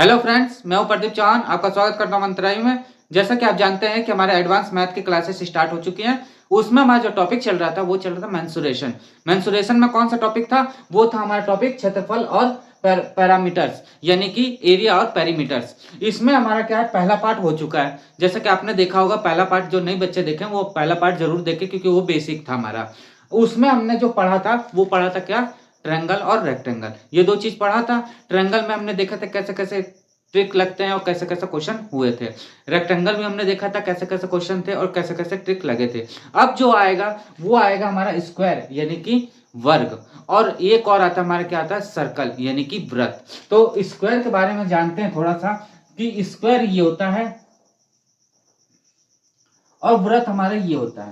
Hello friends, मैं हूं प्रदीप चौहान। आपका स्वागत करता हूं मंत्रालय में। जैसा कि आप जानते हैं कि हमारे एडवांस मैथ की क्लासेस स्टार्ट हो चुकी हैं। उसमें हमारा जो टॉपिक चल रहा था वो चल रहा था मेंसुरेशन। मेंसुरेशन में कौन सा टॉपिक था? वो था हमारा टॉपिक क्षेत्रफल और पैरामीटर्स, यानी कि एरिया और पेरीमीटर्स। इसमें हमारा क्या है, पहला पार्ट हो चुका है। जैसा कि आपने देखा होगा, पहला पार्ट जो नए बच्चे देखें वो पहला पार्ट जरूर देखें, क्योंकि वो बेसिक था हमारा। उसमें हमने जो पढ़ा था वो पढ़ा था क्या, ट्रायंगल और रेक्टेंगल। ये दो चीज पढ़ा था। ट्रायंगल में हमने देखा था कैसे कैसे ट्रिक लगते हैं और कैसे कैसे क्वेश्चन हुए थे। रेक्टेंगल में हमने देखा था कैसे कैसे क्वेश्चन थे और कैसे कैसे ट्रिक लगे थे। अब जो आएगा वो आएगा हमारा स्क्वायर, यानी कि वर्ग। और एक और आता हमारा क्या आता है, सर्कल, यानी कि वृत्त। तो स्क्वायर के बारे में जानते हैं थोड़ा सा, कि स्क्वायर ये होता है और वृत्त हमारा ये होता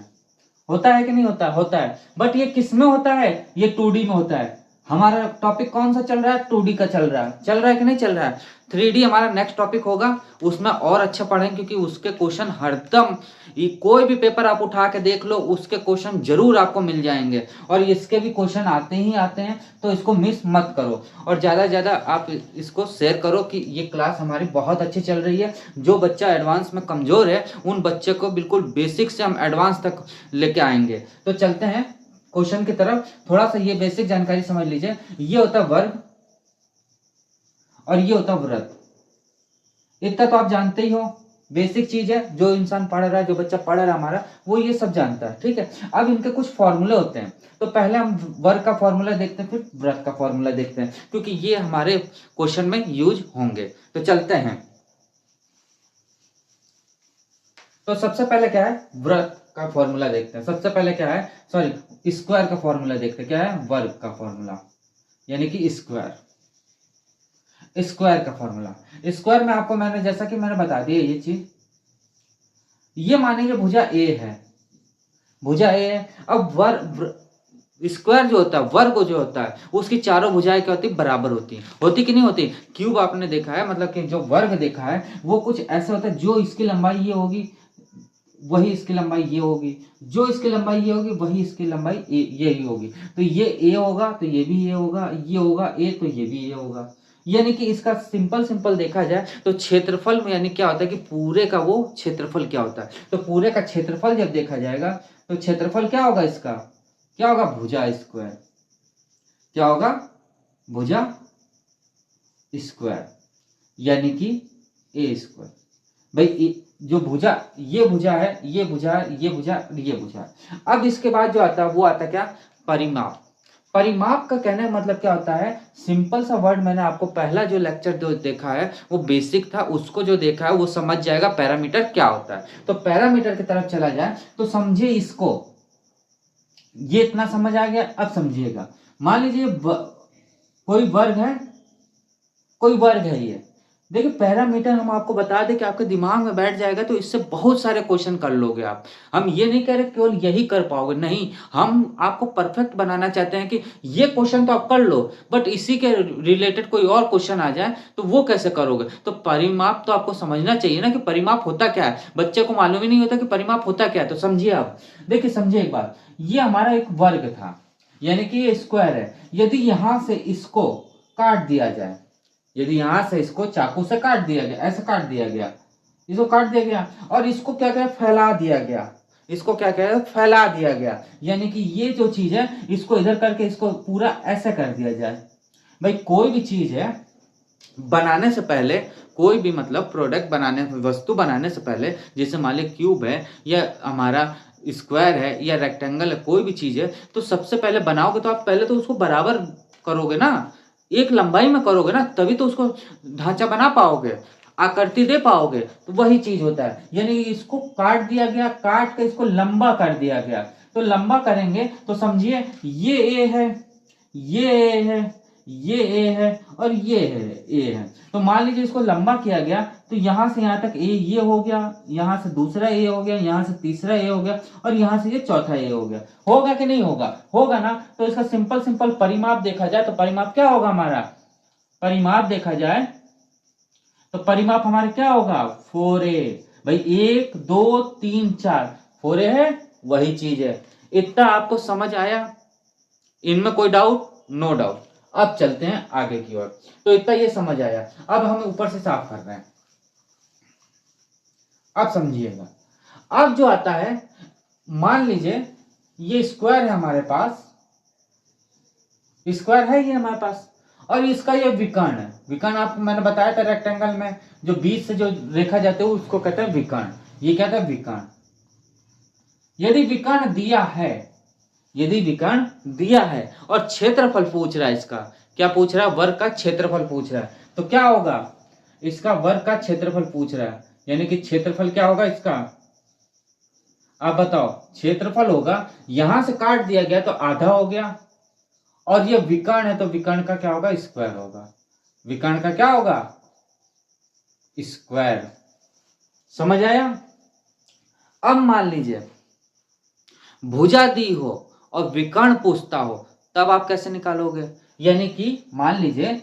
है कि नहीं होता? होता है। बट ये किस में होता है? ये 2D में होता है। हमारा टॉपिक कौन सा चल रहा है? 2D का चल रहा है कि नहीं चल रहा है? 3D हमारा नेक्स्ट टॉपिक होगा। उसमें और अच्छा पढ़ें, क्योंकि उसके क्वेश्चन हरदम, ये कोई भी पेपर आप उठा के देख लो, उसके क्वेश्चन जरूर आपको मिल जाएंगे। और इसके भी क्वेश्चन आते ही आते हैं, तो इसको मिस मत करो। और ज़्यादा से ज़्यादा आप इसको शेयर करो कि ये क्लास हमारी बहुत अच्छी चल रही है। जो बच्चा एडवांस में कमज़ोर है, उन बच्चे को बिल्कुल बेसिक से हम एडवांस तक लेके आएंगे। तो चलते हैं क्वेश्चन की तरफ। थोड़ा सा ये बेसिक जानकारी समझ लीजिए। ये होता वर्ग और ये होता वृत्त। इतना तो आप जानते ही हो, बेसिक चीज है। जो इंसान पढ़ रहा है, जो बच्चा पढ़ रहा है हमारा, वो ये सब जानता है। ठीक है, अब इनके कुछ फॉर्मूले होते हैं। तो पहले हम वर्ग का फॉर्मूला देखते हैं, फिर वृत्त का फॉर्मूला देखते हैं, क्योंकि ये हमारे क्वेश्चन में यूज होंगे। तो चलते हैं। तो सबसे पहले क्या है, वृत्त का फॉर्मूला देखते हैं। सबसे पहले क्या है, सॉरी, स्क्वायर का फॉर्मूला देखते हैं। क्या है? वर्ग का फॉर्मूला, यानी कि स्क्वायर। स्क्वायर का फॉर्मूला, स्क्वायर में आपको जैसा कि मैंने बता दिया ये चीज। ये मानेंगे भुजा ए है, भुजा ए है। अब वर्ग, स्क्वायर जो होता है, वर्ग जो होता है, उसकी चारों भुजाएं क्या होती है, बराबर होती कि नहीं होती? क्यूब आपने देखा है, मतलब कि जो वर्ग देखा है वो कुछ ऐसे होता है, जो इसकी लंबाई ये होगी वही इसकी लंबाई ये होगी, जो इसकी लंबाई ये होगी वही इसकी लंबाई ये ही होगी। तो ये ए होगा तो ये भी ये होगा, ये होगा ए तो ये भी ये होगा। यानी कि इसका सिंपल सिंपल देखा जाए तो क्षेत्रफल में, यानी क्या होता है कि पूरे का वो क्षेत्रफल क्या होता है। तो पूरे का क्षेत्रफल जब देखा जाएगा तो क्षेत्रफल क्या होगा इसका, क्या होगा, भुजा स्क्वायर। क्या होगा? भुजा स्क्वायर, यानी कि ए स्क्वायर। भाई जो भुजा, ये भुजा है, ये भुजा है, ये भुजा, ये भुजा है। अब इसके बाद जो आता है वो आता है क्या, परिमाप। परिमाप का कहने का मतलब क्या होता है, सिंपल सा वर्ड। मैंने आपको पहला जो लेक्चर जो देखा है वो बेसिक था, उसको जो देखा है वो समझ जाएगा पैरामीटर क्या होता है। तो पैरामीटर की तरफ चला जाए तो समझिए इसको, ये इतना समझ आ गया। अब समझिएगा, मान लीजिए कोई वर्ग है, कोई वर्ग है ये। देखिए पैरामीटर हम आपको बता दें कि आपके दिमाग में बैठ जाएगा तो इससे बहुत सारे क्वेश्चन कर लोगे आप। हम ये नहीं कह रहे केवल यही कर पाओगे, नहीं, हम आपको परफेक्ट बनाना चाहते हैं कि ये क्वेश्चन तो आप कर लो, बट इसी के रिलेटेड कोई और क्वेश्चन आ जाए तो वो कैसे करोगे। तो परिमाप तो आपको समझना चाहिए ना कि परिमाप होता क्या है। बच्चे को मालूम ही नहीं होता कि परिमाप होता क्या है। तो समझिए आप, देखिए समझिए एक बात, ये हमारा एक वर्ग था, यानी कि ये स्क्वायर है। यदि यहां से इसको काट दिया जाए, यदि यहां से इसको चाकू से काट दिया गया, ऐसे काट दिया गया, इसको काट दिया गया और इसको क्या करें, फैला दिया गया, इसको क्या करें, फैला दिया गया, यानी कि ये जो चीज है इसको इधर करके इसको पूरा ऐसे कर दिया जाए। भाई कोई भी चीज है बनाने से पहले, कोई भी मतलब प्रोडक्ट बनाने, वस्तु बनाने से पहले, जैसे मान ली क्यूब है या हमारा स्क्वायर है या रेक्टेंगल है, कोई भी चीज है, तो सबसे पहले बनाओगे तो आप पहले तो उसको बराबर करोगे ना, एक लंबाई में करोगे ना, तभी तो उसको ढांचा बना पाओगे, आकृति दे पाओगे। तो वही चीज होता है, यानी इसको काट दिया गया, काट के इसको लंबा कर दिया गया। तो लंबा करेंगे तो समझिए ये ए है, ये ए है, ये ए है और ये है ए है। तो मान लीजिए इसको लंबा किया गया तो यहां से यहां तक ए ये हो गया, यहां से दूसरा ए हो गया, यहां से तीसरा ए हो गया और यहां से ये चौथा ए हो गया। होगा कि नहीं होगा? होगा ना। तो इसका सिंपल सिंपल परिमाप देखा जाए तो परिमाप क्या होगा हमारा, परिमाप देखा जाए तो परिमाप हमारा क्या होगा, 4a। भाई 1 2 3 4, 4a है, वही चीज है। इतना आपको समझ आया? इनमें कोई डाउट? No doubt. अब चलते हैं आगे की ओर। तो इतना ये समझ आया। अब हम ऊपर से साफ कर रहे हैं। अब समझिएगा। अब जो आता है, मान लीजिए ये स्क्वायर है हमारे पास, स्क्वायर है ये हमारे पास, और इसका ये विकर्ण है। विकर्ण आपको मैंने बताया था रेक्टेंगल में जो बीच से जो रेखा जाते हैं उसको कहते हैं विकर्ण। ये कहते हैं विकर्ण। यदि विकर्ण दिया है, यदि विकर्ण दिया है और क्षेत्रफल पूछ रहा है इसका, क्या पूछ रहा है? वर्ग का क्षेत्रफल पूछ रहा है। तो क्या होगा? इसका वर्ग का क्षेत्रफल पूछ रहा है, यानी कि क्षेत्रफल क्या होगा इसका? आप बताओ। क्षेत्रफल होगा, यहां से काट दिया गया तो आधा हो गया, और ये विकर्ण है तो विकर्ण का क्या होगा? स्क्वायर होगा। विकर्ण का क्या होगा? स्क्वायर। समझ आया? अब मान लीजिए भुजा दी हो और विकर्ण पूछता हो, तब आप कैसे निकालोगे? यानी कि मान लीजिए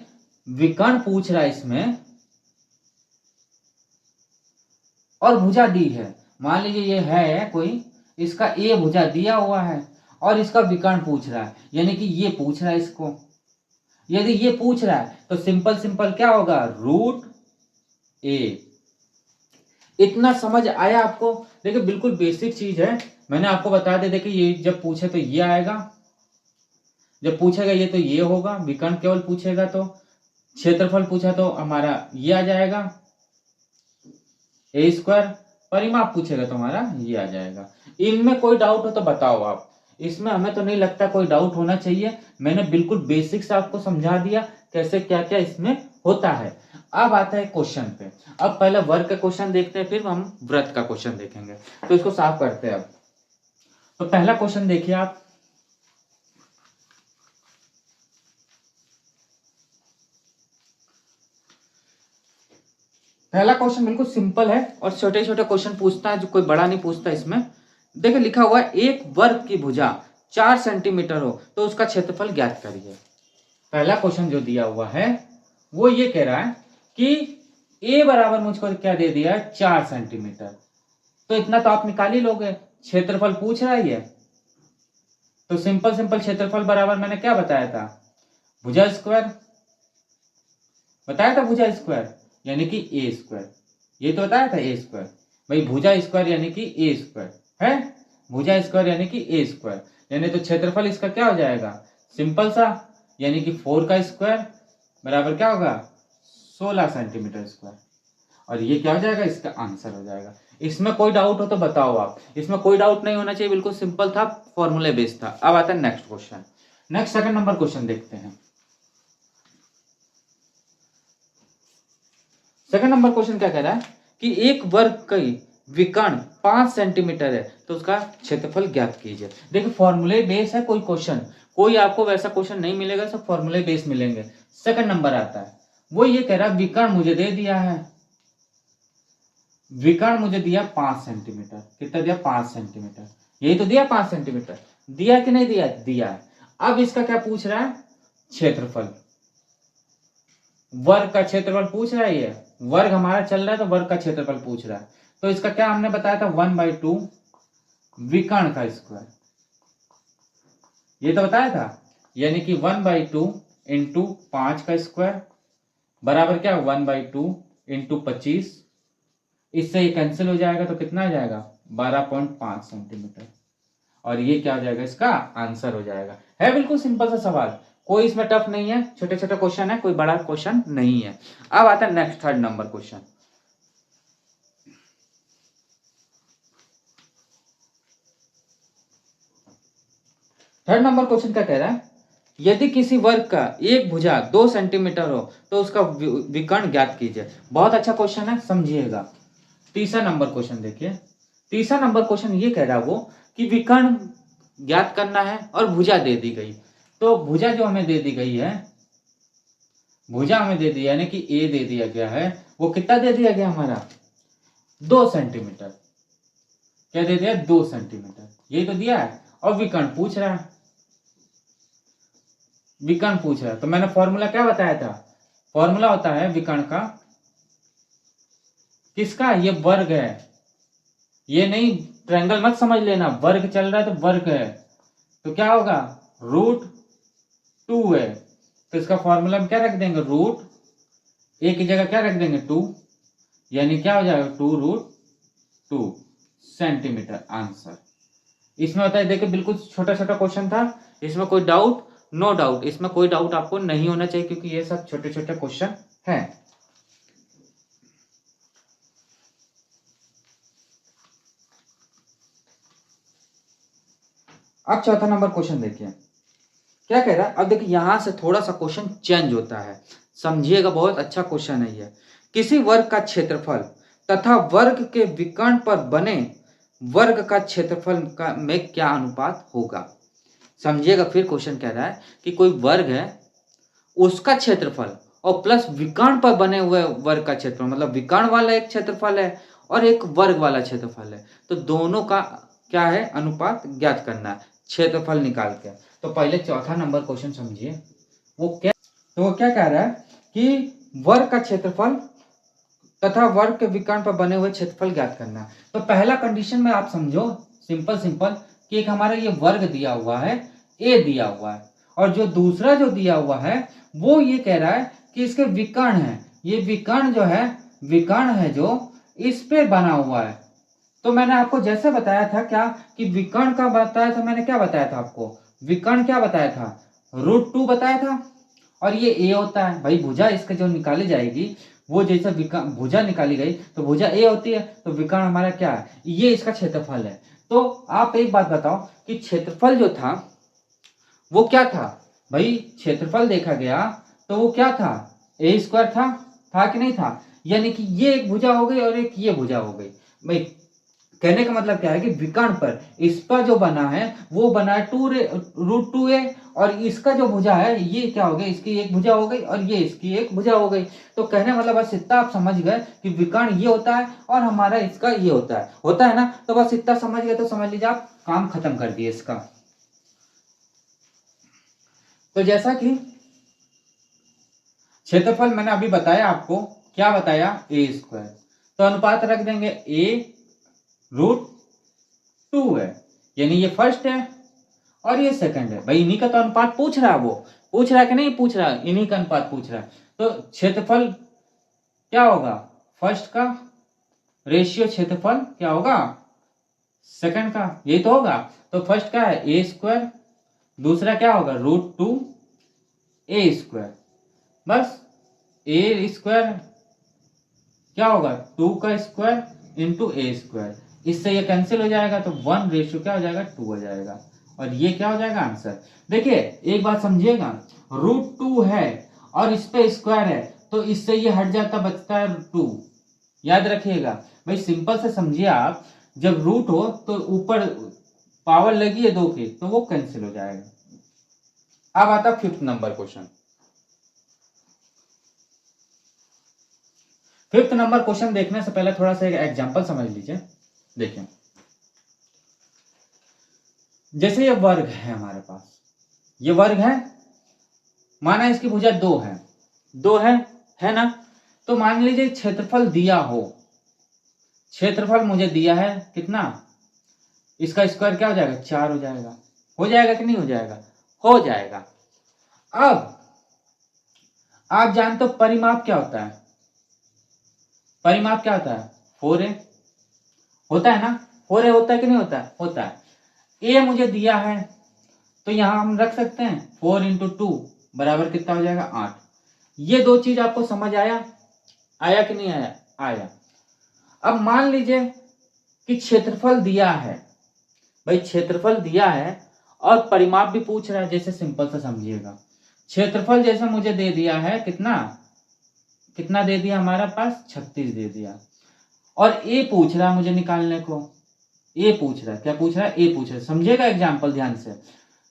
विकर्ण पूछ रहा है इसमें और भुजा दी है। मान लीजिए ये है कोई, इसका ए भुजा दिया हुआ है और इसका विकर्ण पूछ रहा है, यानी कि ये पूछ रहा है इसको। यदि ये पूछ रहा है तो सिंपल सिंपल क्या होगा? रूट ए। इतना समझ आया आपको? देखिए बिल्कुल बेसिक चीज है, मैंने आपको बता दिया। देखिए ये जब पूछे तो ये आएगा, जब पूछेगा ये तो ये होगा। विकर्ण केवल पूछेगा तो, क्षेत्रफल पूछा तो हमारा ये आ जाएगा ए स्क्वायर। परिमाप पूछेगा तो हमारा ये आ जाएगा। इनमें कोई डाउट हो तो बताओ आप। इसमें हमें तो नहीं लगता कोई डाउट होना चाहिए। मैंने बिल्कुल बेसिक से आपको समझा दिया कैसे क्या क्या इसमें होता है। अब आता है क्वेश्चन पे। अब पहले वर्ग का क्वेश्चन देखते हैं, फिर हम वृत्त का क्वेश्चन देखेंगे। तो इसको साफ करते हैं अब। तो पहला क्वेश्चन देखिए आप। पहला क्वेश्चन बिल्कुल सिंपल है और छोटे छोटे क्वेश्चन पूछता है, जो कोई बड़ा नहीं पूछता इसमें। देखिए लिखा हुआ है एक वर्ग की भुजा 4 सेंटीमीटर हो तो उसका क्षेत्रफल ज्ञात करिए। पहला क्वेश्चन जो दिया हुआ है वो ये कह रहा है कि ए बराबर मुझको क्या दे दिया है? 4 सेंटीमीटर। तो इतना तो आप निकाल ही लोगे, क्षेत्रफल पूछ रहा है ये। तो सिंपल सिंपल क्षेत्रफल बराबर मैंने क्या बताया था? भुजा स्क्वायर। बताया था भुजा स्क्वायर यानी कि ए स्क्वायर। ये तो बताया था ए स्क्वायर। भाई भुजा स्क्वायर यानी कि ए स्क्वायर है। भुजा स्क्वायर यानी कि ए स्क्वायर, यानी तो क्षेत्रफल इसका क्या हो जाएगा? सिंपल सा, यानी कि 4 का स्क्वायर बराबर क्या होगा? 16 सेंटीमीटर स्क्वायर। और ये क्या हो जाएगा? इसका आंसर हो जाएगा। इसमें कोई डाउट हो तो बताओ आप। इसमें कोई डाउट नहीं होना चाहिए, बिल्कुल सिंपल था, फॉर्मूले बेस्ड था। अब आता है next question. Next second number question देखते हैं। सेकंड नंबर क्वेश्चन क्या कह रहा है कि एक वर्ग की विकर्ण 5 सेंटीमीटर है तो उसका क्षेत्रफल ज्ञात कीजिए। देखिए फॉर्मूले बेस है कोई क्वेश्चन, कोई आपको वैसा क्वेश्चन नहीं मिलेगा, सब फॉर्मूले बेस मिलेंगे। सेकंड नंबर आता है, वो ये कह रहा है विकर्ण मुझे दे दिया है, विकर्ण मुझे दिया 5 सेंटीमीटर। कितना दिया? 5 सेंटीमीटर। यही तो दिया 5 सेंटीमीटर। दिया कि नहीं दिया? दिया है। अब इसका क्या पूछ रहा है? क्षेत्रफल। वर्ग का क्षेत्रफल पूछ रहा है। ये वर्ग हमारा चल रहा है तो वर्ग का क्षेत्रफल पूछ रहा है। तो इसका क्या हमने बताया था? 1/2 विकर्ण का स्क्वायर। ये तो बताया था, यानी कि 1/2 इंटू 5 का स्क्वायर बराबर क्या? 1/2 इंटू 25। इससे ये कैंसिल हो जाएगा तो कितना आ जाएगा? 12.5 सेंटीमीटर। और ये क्या हो जाएगा? इसका आंसर हो जाएगा। है बिल्कुल सिंपल सा सवाल, कोई इसमें टफ नहीं है, छोटे छोटे क्वेश्चन है, कोई बड़ा क्वेश्चन नहीं है। अब आता है next third number question. Third number question क्या कह रहा है? यदि किसी वर्ग का एक भुजा 2 सेंटीमीटर हो तो उसका विकर्ण ज्ञात कीजिए। बहुत अच्छा क्वेश्चन है, समझिएगा। तीसरा नंबर क्वेश्चन देखिए। तीसरा नंबर क्वेश्चन ये कह रहा है वो कि विकर्ण ज्ञात करना है और भुजा दे दी गई। तो भुजा जो हमें दे दी गई है, भुजा हमें दे दी यानी कि ए दे दिया गया है, वो कितना दे दिया गया हमारा? 2 सेंटीमीटर। क्या दे दिया? 2 सेंटीमीटर। यही तो दिया है। और विकर्ण पूछ रहा है, विकर्ण पूछ रहा है तो मैंने फॉर्मूला क्या बताया था? फॉर्मूला होता है विकर्ण का, किसका? ये वर्ग है, ये नहीं ट्रायंगल मत समझ लेना, वर्ग चल रहा है तो वर्ग है। तो क्या होगा? √2 है। तो इसका फॉर्मूला हम क्या रख देंगे, रूट ए की जगह क्या रख देंगे 2, यानी क्या हो जाएगा 2√2 सेंटीमीटर आंसर। इसमें होता है, देखिए बिल्कुल छोटा छोटा क्वेश्चन था, इसमें कोई डाउट, नो डाउट, इसमें कोई डाउट आपको नहीं होना चाहिए क्योंकि ये सब छोटे छोटे क्वेश्चन हैं। अब चौथा नंबर क्वेश्चन देखिए क्या कह रहा है। अब देखिए यहां से थोड़ा सा क्वेश्चन चेंज होता है, समझिएगा, बहुत अच्छा क्वेश्चन है ये। किसी वर्ग का क्षेत्रफल तथा वर्ग के विकर्ण पर बने वर्ग का क्षेत्रफल का में क्या अनुपात होगा। समझिएगा, फिर क्वेश्चन कह रहा है कि कोई वर्ग है, उसका क्षेत्रफल और प्लस विकर्ण पर बने हुए वर्ग का क्षेत्रफल, मतलब विकर्ण वाला एक क्षेत्रफल है और एक वर्ग वाला क्षेत्रफल है, तो दोनों का क्या है अनुपात ज्ञात करना है क्षेत्रफल निकाल के। तो पहले चौथा नंबर क्वेश्चन समझिए, वो क्या कह रहा है कि वर्ग का क्षेत्रफल तथा वर्ग के विकर्ण पर बने हुए क्षेत्रफल ज्ञात करना है। तो पहला कंडीशन में आप समझो सिंपल कि एक हमारा ये वर्ग दिया हुआ है, ए दिया हुआ है, और जो दूसरा जो दिया हुआ है वो ये कह रहा है कि इसके विकर्ण है, ये विकर्ण जो है, विकर्ण है जो इस पे बना हुआ है। तो मैंने आपको जैसे बताया था क्या कि विकर्ण का बताया था, मैंने क्या बताया था आपको, विकर्ण क्या बताया था, √2 बताया था, और ये ए होता है भाई, भुजा इसके जो निकाली जाएगी वो जैसे भुजा निकाली गई तो भुजा ए होती है, तो विकर्ण हमारा क्या है, ये इसका क्षेत्रफल है। तो आप एक बात बताओ कि क्षेत्रफल जो था वो क्या था भाई, क्षेत्रफल देखा गया तो वो क्या था, a² था कि नहीं था, यानी कि ये एक भुजा हो गई और एक ये भुजा हो गई। भाई कहने का मतलब क्या है कि विकर्ण पर इस पर जो बना है वो बना है √2a, और इसका जो भुजा है ये क्या हो गया, इसकी एक भुजा हो गई और ये इसकी एक भुजा हो गई। तो कहने का मतलब बस इतना आप समझ गए कि विकर्ण ये होता है और हमारा इसका ये होता है ना। तो बस इतना समझ गए तो समझ लीजिए आप काम खत्म कर दिए इसका। तो जैसा कि क्षेत्रफल मैंने अभी बताया आपको, क्या बताया, a², तो अनुपात रख देंगे a√2 है, यानी ये फर्स्ट है और ये सेकंड है। भाई इन्हीं का तो अनुपात पूछ रहा है, वो पूछ रहा है कि नहीं पूछ रहा, इन्हीं का अनुपात पूछ रहा है। तो क्षेत्रफल क्या होगा, फर्स्ट का रेशियो क्षेत्रफल क्या होगा सेकंड का, यही तो होगा। तो फर्स्ट का है a², दूसरा क्या होगा √2a², बस a² क्या होगा 2 का स्क्वायर इंटू a², इससे ये कैंसिल हो जाएगा तो 1 रेशियो क्या हो जाएगा 2 हो जाएगा, और ये क्या हो जाएगा आंसर। देखिए एक बात समझिएगा, √2 है और इस पे स्क्वायर है तो इससे ये हट जाता, बचता है 2, याद रखिएगा भाई, सिंपल से समझिए आप, जब रूट हो तो ऊपर पावर लगी है 2 की तो वो कैंसिल हो जाएगा। अब आता 5th number question. 5th number question देखने से पहले थोड़ा सा एक एग्जांपल समझ लीजिए। देखिए जैसे ये वर्ग है हमारे पास, ये वर्ग है, माना इसकी भुजा 2 है, 2 है ना। तो मान लीजिए क्षेत्रफल दिया हो, क्षेत्रफल मुझे दिया है कितना, इसका स्क्वायर क्या हो जाएगा 4 हो जाएगा कि नहीं हो जाएगा, हो जाएगा। अब आप जानते हो परिमाप क्या होता है, परिमाप क्या होता है 4a होता है ना, 4a होता है कि नहीं होता है, होता है। a मुझे दिया है तो यहां हम रख सकते हैं 4 × 2 बराबर कितना हो जाएगा 8। ये दो चीज आपको समझ आया कि नहीं आया, आया। अब मान लीजिए कि क्षेत्रफल दिया है, भाई क्षेत्रफल दिया है और परिमाप भी पूछ रहा है, जैसे सिंपल से समझिएगा, क्षेत्रफल जैसे मुझे दे दिया है कितना दे दिया हमारा पास 36 दे दिया, और ए पूछ रहा है मुझे निकालने को, ए पूछ रहा है, क्या पूछ रहा है, ए पूछ रहा है। समझिएगा एग्जाम्पल ध्यान से,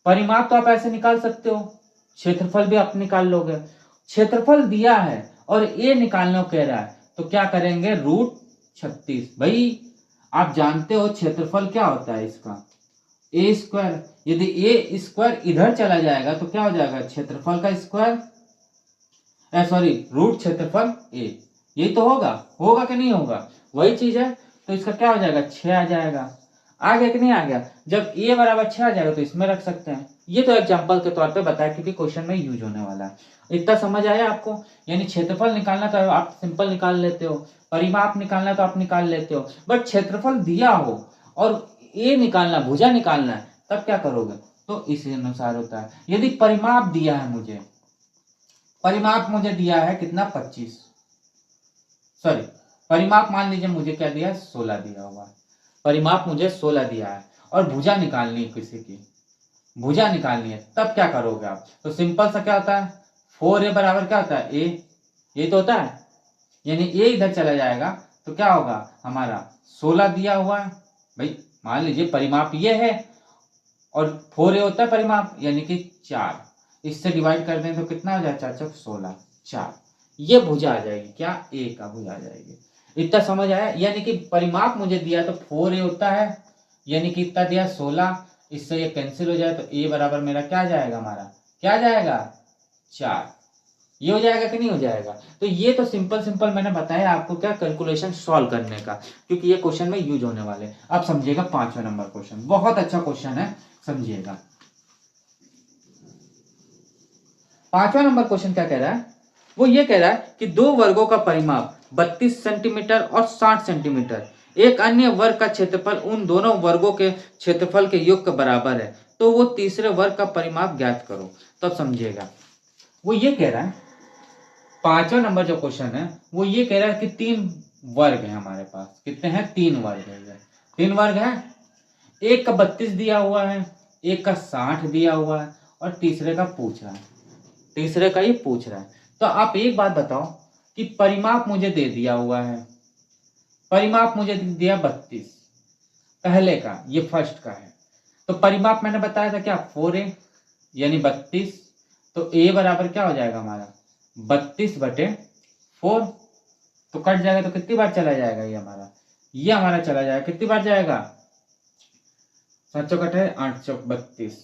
परिमाप तो आप ऐसे निकाल सकते हो, क्षेत्रफल भी आप निकाल लोगे। क्षेत्रफल दिया है और ए निकालने को कह रहा है तो क्या करेंगे √36। भाई आप जानते हो क्षेत्रफल क्या होता है इसका a², यदि a² इधर चला जाएगा तो क्या हो जाएगा क्षेत्रफल का स्क्वायर, सॉरी रूट क्षेत्रफल a, यही तो होगा कि नहीं होगा, वही चीज है। तो इसका क्या हो जाएगा 6 आ जाएगा। आ गया कि नहीं आ गया? जब ए बराबर 6 आ जाएगा तो इसमें रख सकते हैं। ये तो एग्जांपल के तौर पे बताया क्योंकि क्वेश्चन में यूज होने वाला है। इतना समझ आया आपको? यानी क्षेत्रफल निकालना तो आप सिंपल निकाल लेते हो, परिमाप निकालना तो आप निकाल लेते हो, बट क्षेत्रफल दिया हो और ए निकालना, भुजा निकालना है, तब क्या करोगे? तो इसी अनुसार होता है। यदि परिमाप दिया है मुझे, परिमाप मुझे दिया है कितना 25, सॉरी परिमाप मान लीजिए मुझे क्या दिया है 16 दिया हुआ है, परिमाप मुझे 16 दिया है और भुजा निकालनी है किसी की, भुजा निकालनी है, तब क्या करोगे आप? तो सिंपल सा क्या होता है 4a बराबर क्या होता है ए, ये तो होता है, यानी ए इधर चला जाएगा तो क्या होगा हमारा 16 दिया हुआ है भाई, मान लीजिए परिमाप ये है और 4a होता है परिमाप यानी कि 4, इससे डिवाइड कर दें तो कितना हो जाए 4 चौक 16, 4, ये भुजा आ जाएगी, क्या ए का भुजा आ जाएगी। इतना समझ आया? यानी कि परिमाप मुझे दिया तो 4a होता है, यानी कि इतना दिया 16, इससे ये कैंसिल हो जाए तो ए बराबर मेरा क्या जाएगा, हमारा क्या जाएगा 4, ये हो जाएगा कि नहीं हो जाएगा? तो ये तो सिंपल सिंपल मैंने बताया आपको क्या कैलकुलेशन सॉल्व करने का, क्योंकि ये क्वेश्चन में यूज होने वाले। अब समझिएगा 5वां नंबर क्वेश्चन, बहुत अच्छा क्वेश्चन है, समझिएगा। 5वां नंबर क्वेश्चन क्या कह रहा है? वो ये कह रहा है कि दो वर्गों का परिमाप 32 सेंटीमीटर और 60 सेंटीमीटर, एक अन्य वर्ग का क्षेत्रफल उन दोनों वर्गों के क्षेत्रफल के योग के बराबर है, तो वो तीसरे वर्ग का परिमाप ज्ञात करो। तब समझिएगा, वो ये कह रहा है 5वां नंबर जो क्वेश्चन है वो ये कह रहा है कि 3 वर्ग है हमारे पास, कितने हैं 3 वर्ग है, 3 वर्ग है, एक का 32 दिया हुआ है, एक का 60 दिया हुआ है और तीसरे का पूछ रहा है, तीसरे का ये पूछ रहा है। तो आप एक बात बताओ कि परिमाप मुझे दे दिया हुआ है, परिमाप मुझे दिया 32 पहले का, ये फर्स्ट का है, तो परिमाप मैंने बताया था क्या 4a यानी 32, तो a बराबर क्या हो जाएगा हमारा 32/4, तो कट जाएगा तो कितनी बार चला जाएगा ये हमारा चला जाएगा, कितनी बार जाएगा 7 चौक 8 चौक 32,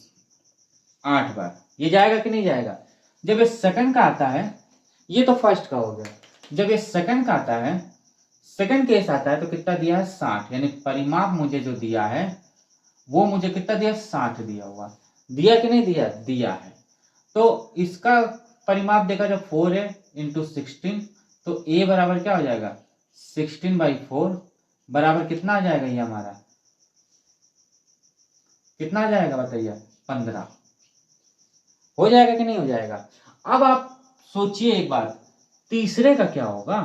8 बार, ये जाएगा कि नहीं जाएगा? जब ये सेकंड का आता है, ये तो फर्स्ट का हो गया, जब ये सेकंड का आता है, सेकंड केस आता है तो कितना दिया है 60, यानी परिमाप मुझे जो दिया है वो मुझे कितना दिया 60 दिया हुआ, दिया कि नहीं दिया? दिया है। तो इसका परिमाप देखा जब 4 है इंटू 16, तो a बराबर क्या हो जाएगा 16/4 बराबर कितना आ जाएगा, ये हमारा कितना आ जाएगा बताइए 15, हो जाएगा कि नहीं हो जाएगा? अब आप सोचिए एक बात, तीसरे का क्या होगा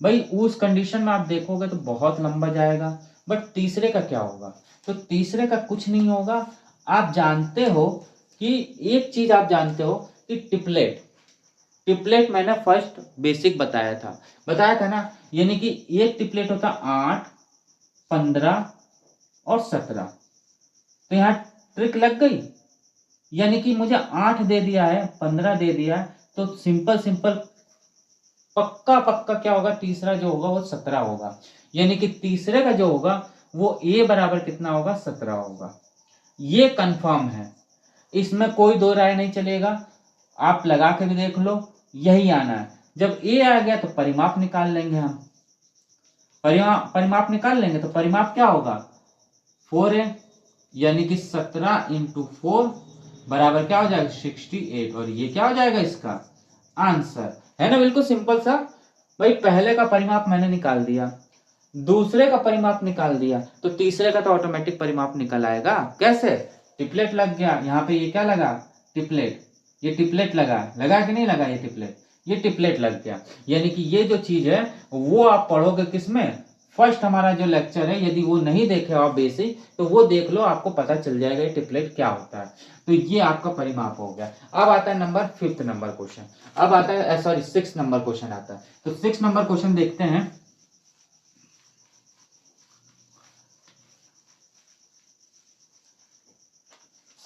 भाई? उस कंडीशन में आप देखोगे तो बहुत लंबा जाएगा, बट तीसरे का क्या होगा? तो तीसरे का कुछ नहीं होगा। आप जानते हो कि एक चीज आप जानते हो कि टिपलेट, टिपलेट मैंने फर्स्ट बेसिक बताया था ना, यानी कि एक टिपलेट होता 8, 15 और 17, तो यहाँ ट्रिक लग गई, यानी कि मुझे 8 दे दिया है, 15 दे दिया है, तो सिंपल सिंपल पक्का पक्का क्या होगा, तीसरा जो होगा वो 17 होगा, यानी कि तीसरे का जो होगा वो a बराबर कितना होगा 17 होगा, ये कंफर्म है, इसमें कोई दो राय नहीं चलेगा, आप लगा के भी देख लो, यही आना है। जब a आ गया तो परिमाप निकाल लेंगे हम, परिमाप निकाल लेंगे तो परिमाप क्या होगा 4a, यानी कि 17 इंटू 4 बराबर क्या हो जाएगा 68, और ये क्या हो जाएगा इसका आंसर, है ना? बिल्कुल सिंपल सा भाई, पहले का परिमाप मैंने निकाल दिया, दूसरे का परिमाप निकाल दिया, तो तीसरे का तो ऑटोमेटिक परिमाप निकल आएगा। कैसे? टिपलेट लग गया, यहाँ पे ये क्या लगा टिपलेट, ये टिपलेट लगा कि नहीं लगा, ये टिपलेट, ये टिपलेट लग गया, यानी कि ये जो चीज है वो आप पढ़ोगे किसमें, फर्स्ट हमारा जो लेक्चर है, यदि वो नहीं देखे आप बेसिक तो वो देख लो, आपको पता चल जाएगा ये टिपलेट क्या होता है। तो ये आपका परिमाप हो गया। अब आता है नंबर 5th नंबर क्वेश्चन, अब आता है सॉरी 6th नंबर क्वेश्चन आता है। तो 6th नंबर क्वेश्चन देखते हैं।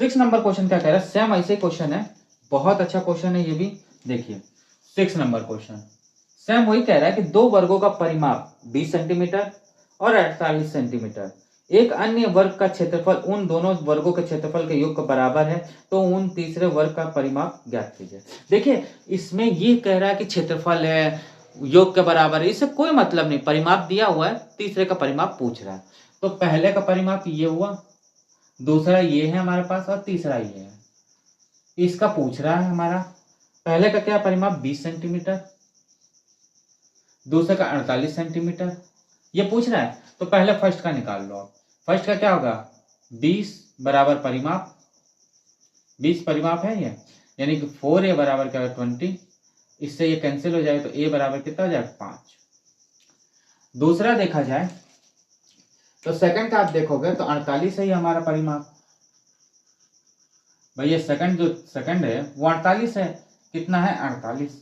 सिक्स नंबर क्वेश्चन क्या कह रहा है, सेम ऐसे क्वेश्चन है, बहुत अच्छा क्वेश्चन है ये भी। देखिए 6 नंबर क्वेश्चन सेम वही कह रहा है कि दो वर्गों का परिमाप 20 सेंटीमीटर और 48 सेंटीमीटर, एक अन्य वर्ग का क्षेत्रफल उन दोनों वर्गों के क्षेत्रफल के योग के बराबर है, तो उन तीसरे वर्ग का परिमाप ज्ञात कीजिए। देखिए इसमें ये कह रहा है कि क्षेत्रफल है, योग के बराबर है, इससे कोई मतलब नहीं, परिमाप दिया हुआ है, तीसरे का परिमाप पूछ रहा है। तो पहले का परिमाप ये हुआ, दूसरा ये है हमारे पास, और तीसरा ये है। इसका पूछ रहा है हमारा पहले का क्या परिमाप 20 सेंटीमीटर, दूसरे का 48 सेंटीमीटर, ये पूछ रहा है। तो पहले फर्स्ट का निकाल लो आप। फर्स्ट का क्या होगा 20 बराबर परिमाप, 20 परिमाप है ये, यानी कि 4a बराबर क्या होगा 20, इससे ये कैंसिल हो जाएगा, तो a बराबर कितना हो जाएगा 5। दूसरा देखा जाए तो सेकंड का आप देखोगे तो 48 है ही हमारा परिमाप। भाई ये सेकंड है वो 48 है, कितना है 48,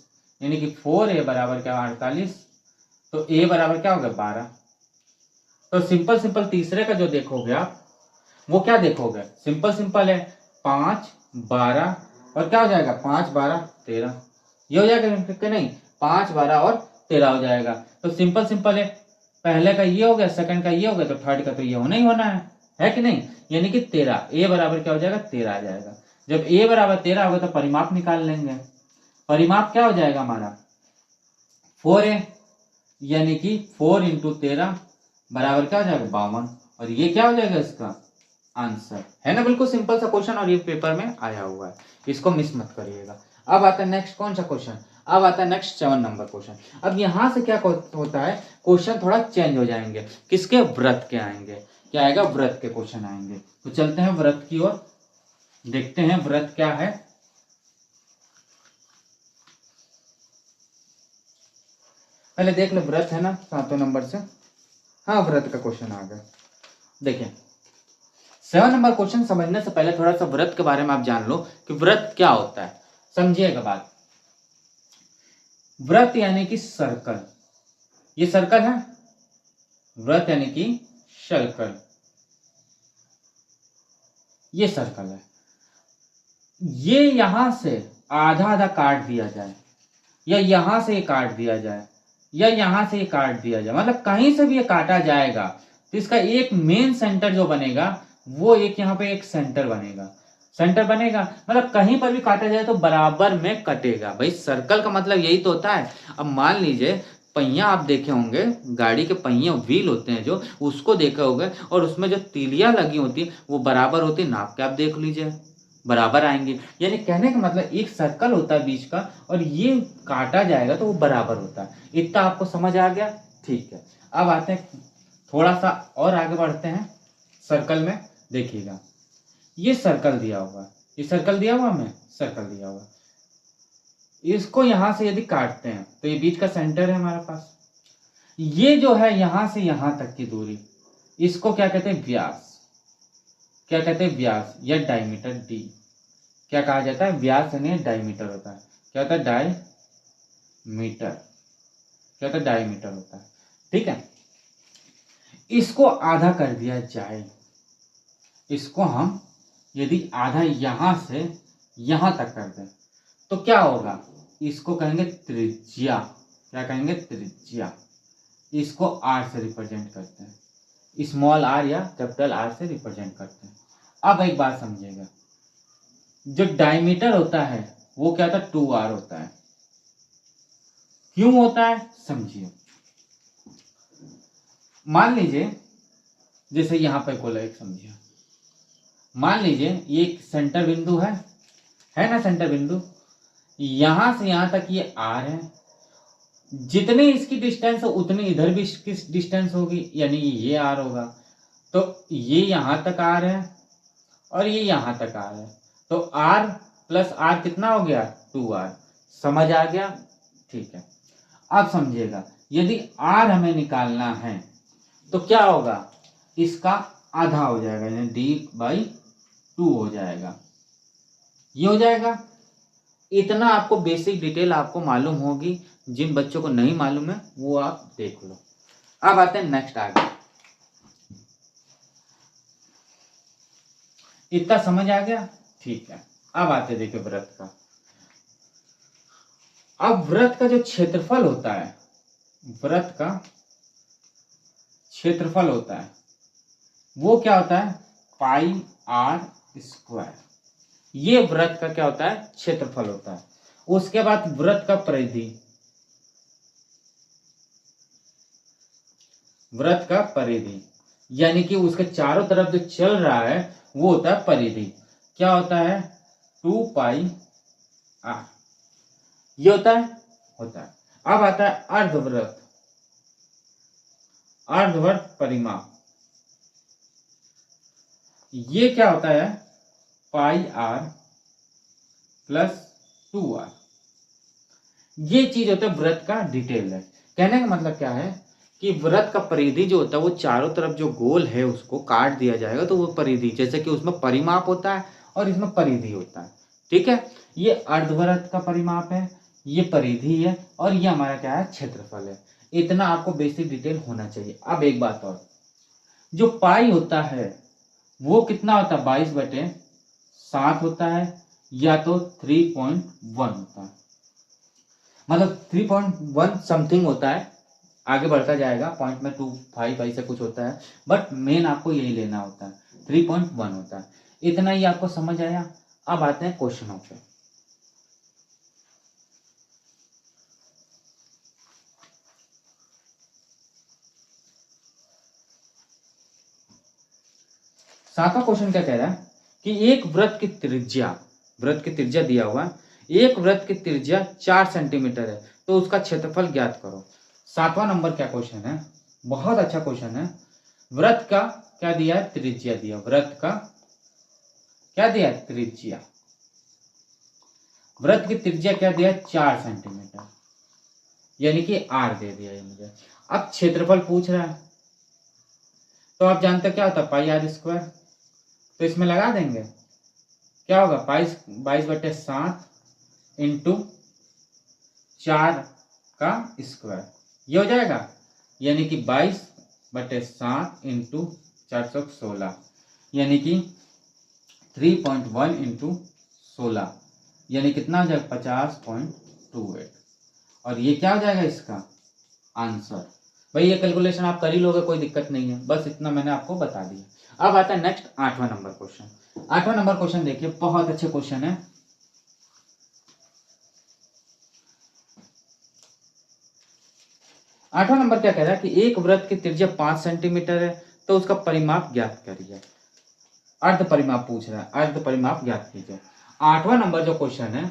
यानी कि 4a बराबर क्या 48, तो a बराबर क्या होगा 12। तो सिंपल तीसरे का जो देखोगे आप वो क्या देखोगे, सिंपल है 5 12 और क्या हो जाएगा 5 12 13, ये हो जाएगा कि नहीं, 5 12 और 13 हो जाएगा। तो सिंपल है, पहले का ये हो गया, सेकंड का ये हो गया, तो थर्ड का तो ये होना ही होना है कि नहीं, यानी कि 13, a बराबर क्या हो जाएगा 13 आ जाएगा। जब a बराबर 13 होगा तो परिमाप निकाल लेंगे। परिमाप क्या हो जाएगा हमारा 4a, यानी कि 4 इंटू 13 बराबर क्या हो जाएगा 52, और ये क्या हो जाएगा इसका आंसर, है ना। बिल्कुल सिंपल सा क्वेश्चन और ये पेपर में आया हुआ है, इसको मिस मत करिएगा। अब आता है नेक्स्ट कौन सा क्वेश्चन, अब आता है नेक्स्ट 7 नंबर क्वेश्चन। अब यहां से क्या होता है, क्वेश्चन थोड़ा चेंज हो जाएंगे, किसके व्रत के आएंगे, क्या आएगा व्रत के क्वेश्चन आएंगे। तो चलते हैं व्रत की ओर, देखते हैं व्रत क्या है। पहले देख लो व्रत है ना 7 नंबर से, हाँ व्रत का क्वेश्चन आ गया। देखिए 7 नंबर क्वेश्चन समझने से पहले थोड़ा सा व्रत के बारे में आप जान लो कि व्रत क्या होता है, समझिएगा बात। व्रत यानी कि सर्कल, ये सर्कल है, व्रत यानी कि सर्कल, ये सर्कल है। ये यहां से आधा आधा काट दिया जाए, या यहां से ये काट दिया जाए, या यहां से ये काट दिया जाए, मतलब कहीं से भी ये काटा जाएगा तो इसका एक मेन सेंटर जो बनेगा वो एक यहाँ पे एक सेंटर बनेगा, सेंटर बनेगा, मतलब कहीं पर भी काटा जाए तो बराबर में कटेगा। भाई सर्कल का मतलब यही तो होता है। अब मान लीजिए पहिया आप देखे होंगे, गाड़ी के पहिए व्हील होते हैं जो, उसको देखे होंगे, और उसमें जो तीलियां लगी होती वो बराबर होती, नाप के आप देख लीजिए बराबर आएंगे। यानी कहने का मतलब एक सर्कल होता है बीच का, और ये काटा जाएगा तो वो बराबर होता है। इतना आपको समझ आ गया, ठीक है। अब आते हैं थोड़ा सा और आगे बढ़ते हैं सर्कल में। देखिएगा ये सर्कल दिया हुआ है, ये सर्कल दिया हुआ हमें, सर्कल दिया हुआ, इसको यहां से यदि काटते हैं तो ये बीच का सेंटर है हमारे पास। ये जो है यहां से यहां तक की दूरी, इसको क्या कहते हैं व्यास, क्या कहते हैं व्यास या डायमीटर डी, क्या कहा जाता है व्यास यानी डायमीटर होता है, क्या होता है डायमीटर, क्या होता है डायमीटर होता है, ठीक है। इसको आधा कर दिया जाए, इसको हम यदि आधा यहां से यहां तक कर दें तो क्या होगा, इसको कहेंगे त्रिज्या, क्या कहेंगे त्रिज्या, इसको आर से रिप्रेजेंट करते हैं, स्मॉल आर या कैपिटल आर से रिप्रेजेंट करते हैं। अब एक बात समझिएगा, जो डायमीटर होता है वो क्या होता है 2r होता है, क्यों होता है समझिए। मान लीजिए जैसे यहां पे कोला एक समझिए, मान लीजिए ये एक सेंटर बिंदु है ना, सेंटर बिंदु, यहां से यहां तक ये r है, जितनी इसकी डिस्टेंस हो उतनी इधर भी इसकी डिस्टेंस होगी, यानी ये r होगा। तो ये यहां तक r है और ये यहां तक r है, तो r प्लस r कितना हो गया 2r, समझ आ गया, ठीक है। अब समझिएगा यदि r हमें निकालना है तो क्या होगा, इसका आधा हो जाएगा, यानी d/2 हो जाएगा, ये हो जाएगा। इतना आपको बेसिक डिटेल आपको मालूम होगी, जिन बच्चों को नहीं मालूम है वो आप देख लो। अब आते हैं नेक्स्ट आगे, इतना समझ आ गया, ठीक है। अब आते देखिए व्रत का। अब व्रत का जो क्षेत्रफल होता है, व्रत का क्षेत्रफल होता है वो क्या होता है πr², ये व्रत का क्या होता है क्षेत्रफल होता है। उसके बाद व्रत का परिधि, व्रत का परिधि, यानी कि उसके चारों तरफ जो चल रहा है वो होता है परिधि। क्या होता है? 2 पाई आर। ये होता है। अब आता है अर्धवृत्त। अर्धवृत्त परिमाप ये क्या होता है? पाई आर प्लस 2 आर। ये चीज होता है वृत्त का डिटेल है। कहने का मतलब क्या है कि वृत्त का परिधि जो होता है वो चारों तरफ जो गोल है उसको काट दिया जाएगा तो वो परिधि, जैसे कि उसमें परिमाप होता है और इसमें परिधि होता है। ठीक है, ये अर्धवृत्त का परिमाप है, ये परिधि है और ये हमारा क्या है? क्षेत्रफल है। इतना आपको बेसिक डिटेल होना चाहिए। अब एक बात और, जो पाई होता है वो कितना होता है? 22/7 होता है या तो 3.1 होता है, मतलब 3.1 समथिंग होता है, आगे बढ़ता जाएगा पॉइंट में 2.5 ऐसे कुछ होता है, बट मेन आपको यही लेना होता है 3.1 होता है। इतना ही आपको समझ आया। अब आते हैं क्वेश्चनों पे। सातवां क्वेश्चन क्या कह रहा है कि एक वृत्त की त्रिज्या दिया हुआ है, एक वृत्त की त्रिज्या 4 सेंटीमीटर है तो उसका क्षेत्रफल ज्ञात करो। 7वां नंबर क्या क्वेश्चन है? बहुत अच्छा क्वेश्चन है। वृत्त का क्या दिया है? त्रिज्या दिया। वृत्त का क्या दिया है? त्रिज्या। वृत्त की त्रिज्या क्या दिया है? 4 सेंटीमीटर, यानी कि आर दे दिया है मुझे। अब क्षेत्रफल पूछ रहा है तो आप जानते क्या होता है? पाई आर स्क्वायर। तो इसमें लगा देंगे, क्या होगा? 22/7 इंटू 4 का स्क्वायर, ये हो जाएगा, यानी कि 22/7 इंटू 416, यानी कि 3.1 इंटू 16, यानी कितना हो जाएगा? 50.28। और ये क्या हो जाएगा इसका आंसर? भाई ये कैलकुलेशन आप कर ही लोगे, कोई दिक्कत नहीं है, बस इतना मैंने आपको बता दिया। अब आता है नेक्स्ट 8वां नंबर क्वेश्चन। 8वां नंबर क्वेश्चन देखिए, बहुत अच्छे क्वेश्चन है। 8वां नंबर क्या कह रहा है कि एक वृत्त की त्रिज्या 5 सेंटीमीटर है तो उसका परिमाप ज्ञात करिए। अर्ध परिमाप पूछ रहा है, अर्ध परिमाप ज्ञात कीजिए। 8वां नंबर जो क्वेश्चन है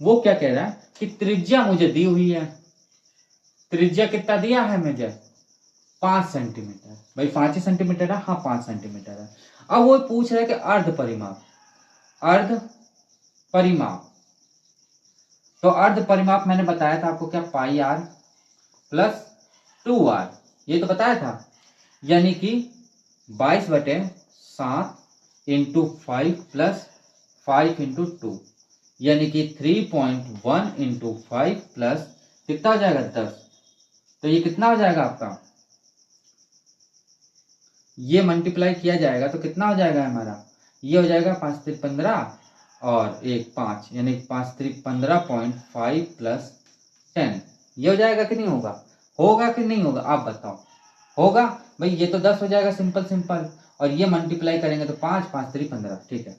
वो क्या कह रहा है कि त्रिज्या मुझे दी हुई है। त्रिज्या कितना दिया है मुझे? 5 सेंटीमीटर। भाई 5 ही सेंटीमीटर है, हाँ 5 सेंटीमीटर है। अब वो पूछ रहा है कि अर्ध परिमाप, अर्ध परिमाप। तो अर्ध परिमाप मैंने बताया था आपको क्या? पाई आर प्लस 2 आर, ये तो बताया था, यानी कि 22/7 इंटू 5 प्लस 5 इंटू 2, यानी कि 3.1 इंटू 5 प्लस कितना हो जाएगा? 10। तो ये कितना हो जाएगा आपका? ये मल्टीप्लाई किया जाएगा तो कितना हो जाएगा हमारा? ये हो जाएगा 5 3 15 और 1 5, यानी 5 3 15.5 प्लस 10। ये हो जाएगा कि नहीं होगा? होगा कि नहीं होगा? आप बताओ। होगा भाई, ये तो 10 हो जाएगा सिंपल सिंपल, और ये मल्टीप्लाई करेंगे तो 5 5 3 15। ठीक है,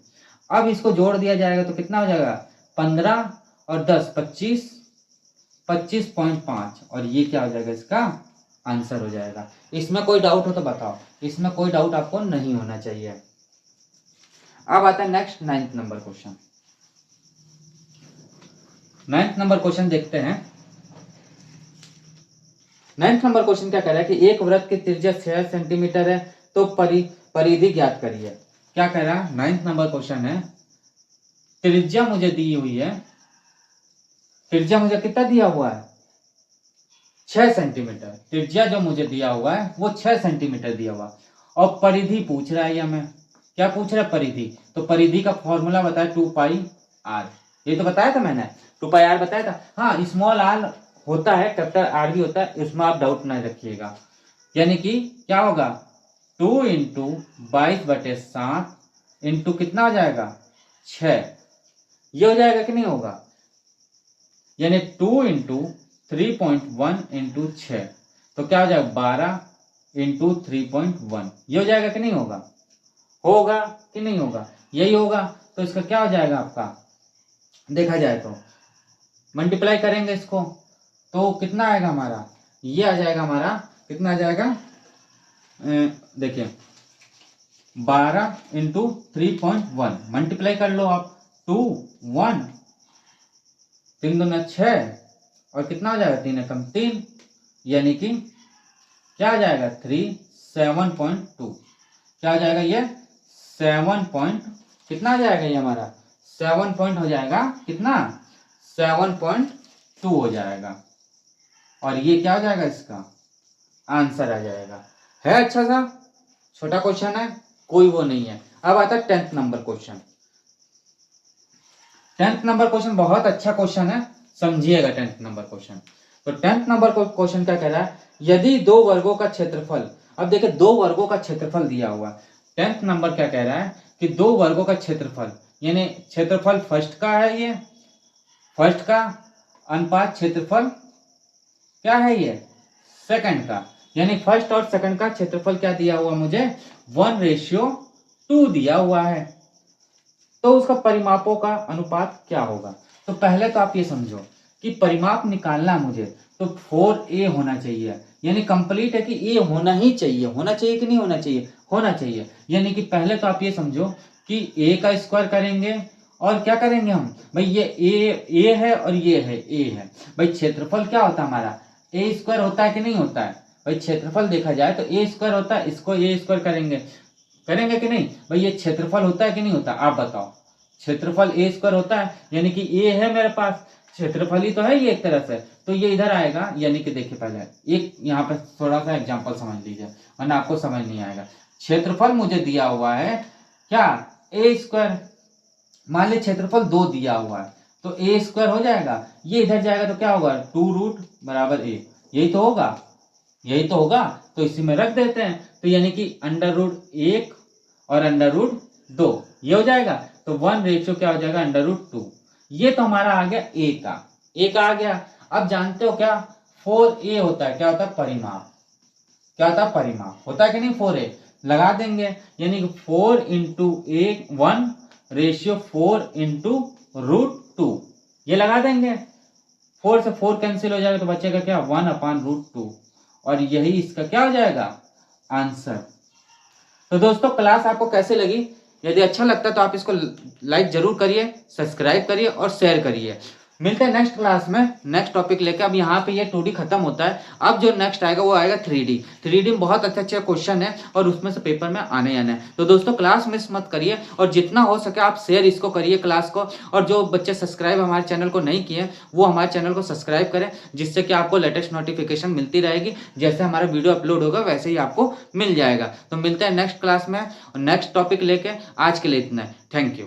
अब इसको जोड़ दिया जाएगा तो कितना हो जाएगा? 15 और 10 25, 25.5, और ये क्या हो जाएगा? इसका आंसर हो जाएगा। इसमें कोई डाउट हो तो बताओ, इसमें कोई डाउट आपको नहीं होना चाहिए। अब आता है next 9th number question. 9th number question देखते हैं। 9th नंबर क्वेश्चन क्या कह रहा है कि एक वृत्त की त्रिज्या 6 सेंटीमीटर है तो परिधि ज्ञात करिए। क्या कह रहा है? 9th नंबर क्वेश्चन है, त्रिज्या मुझे दी हुई है, त्रिज्या मुझे कितना दिया हुआ है? 6 सेंटीमीटर। त्रिज्या जो मुझे दिया हुआ है वो 6 सेंटीमीटर दिया हुआ, और परिधि पूछ रहा है हमें। क्या पूछ रहा है? परिधि। तो परिधि का फॉर्मूला बताया 2 पाई आर, ये तो बताया था मैंने, 2 पाई आर बताया था। हाँ, स्मॉल आर होता है, कैपिटल आर भी होता है, इसमें आप डाउट नहीं रखिएगा। यानी कि क्या होगा? 2 इंटू 22/7 इंटू कितना हो जाएगा? 6। ये हो जाएगा कि नहीं होगा? यानी 2 इंटू 3.1 इंटू 6, तो क्या हो जाएगा? 12 इंटू 3.1। ये हो जाएगा कि नहीं होगा? होगा कि नहीं होगा? यही होगा। तो इसका क्या हो जाएगा आपका? देखा जाए तो मल्टीप्लाई करेंगे इसको तो कितना आएगा हमारा? ये आ जाएगा हमारा, कितना आ जाएगा? देखिए 12 इंटू 3.1 मल्टीप्लाई कर लो आप, 2 1 3 दूना 6 और कितना हो जाएगा 3 एकम 3, यानी कि क्या आ जाएगा 7.2, क्या आ जाएगा ये 7 कितना आ जाएगा ये हमारा 7 पॉइंट हो जाएगा, कितना 7.2 हो जाएगा, और ये क्या हो जाएगा इसका आंसर आ जाएगा। है अच्छा सा छोटा क्वेश्चन है, कोई वो नहीं है। अब आता है 10th number question. 10th number question बहुत अच्छा क्वेश्चन है, समझिएगा 10th नंबर क्वेश्चन। तो 10th नंबर क्वेश्चन क्या कह रहा है, यदि दो वर्गों का क्षेत्रफल, अब देखिए दो वर्गों का क्षेत्रफल दिया हुआ है। 10th नंबर क्या कह रहा है कि दो वर्गों का क्षेत्रफल, यानी क्षेत्रफल फर्स्ट का है, ये फर्स्ट का अनुपात क्षेत्रफल क्या है ये सेकंड का, यानी फर्स्ट और सेकंड का क्षेत्रफल क्या दिया हुआ मुझे 1:2 दिया हुआ है। तो उसका परिमापों का अनुपात क्या होगा। तो पहले तो आप ये समझो कि परिमाप निकालना मुझे तो 4a होना चाहिए, यानी कंप्लीट है कि ए होना ही चाहिए, होना चाहिए कि नहीं होना चाहिए, होना चाहिए। यानी कि पहले तो आप ये समझो कि a का स्क्वायर करेंगे और क्या करेंगे हम भाई, ये a है और ये है a है भाई। क्षेत्रफल क्या होता है हमारा a स्क्वायर होता है कि नहीं होता है भाई, क्षेत्रफल देखा जाए तो a स्क्वायर होता है, इसको a स्क्वायर करेंगे, करेंगे कि नहीं भाई, ये क्षेत्रफल होता है कि नहीं होता, आप बताओ। क्षेत्रफल a स्क्वायर होता है, यानी कि a है मेरे पास, क्षेत्रफल ही तो है ये एक तरह से, तो ये इधर आएगा। यानी कि देखिए पहले एक यहाँ पे थोड़ा सा एग्जांपल समझ लीजिए वरना आपको समझ नहीं आएगा। क्षेत्रफल मुझे दिया हुआ है क्या a स्क्वायर, मान ली क्षेत्रफल 2 दिया हुआ है तो a स्क्वायर हो जाएगा, ये इधर जाएगा तो क्या होगा 2 रूट बराबर a, यही तो होगा, यही तो होगा। तो इसी में रख देते हैं, तो यानी कि √1 और √2 ये हो जाएगा, तो 1 क्या हो जाएगा √2। ये तो हमारा आ गया a का आ गया। अब जानते हो क्या 4a होता है, क्या होता है परिमाप, क्या होता है परिमाप, होता है कि नहीं 4a, लगा देंगे, यानी कि 4 इंटू 1/4 इंटू √2 ये लगा देंगे। 4 से 4 कैंसिल हो जाएगा तो बचेगा क्या 1/√2, और यही इसका क्या हो जाएगा आंसर। तो दोस्तों क्लास आपको कैसे लगी, यदि अच्छा लगता है तो आप इसको लाइक जरूर करिए, सब्सक्राइब करिए और शेयर करिए। मिलते हैं नेक्स्ट क्लास में नेक्स्ट टॉपिक लेकर। अब यहाँ पे ये 2D खत्म होता है, अब जो नेक्स्ट आएगा वो आएगा 3D। 3D में बहुत अच्छे अच्छे क्वेश्चन है और उसमें से पेपर में आने आने हैं। तो दोस्तों क्लास मिस मत करिए और जितना हो सके आप शेयर इसको करिए क्लास को, और जो बच्चे सब्सक्राइब हमारे चैनल को नहीं किए वो हमारे चैनल को सब्सक्राइब करें, जिससे कि आपको लेटेस्ट नोटिफिकेशन मिलती रहेगी। जैसे हमारा वीडियो अपलोड होगा वैसे ही आपको मिल जाएगा। तो मिलते हैं नेक्स्ट क्लास में और नेक्स्ट टॉपिक लेके। आज के लिए इतना है, थैंक यू।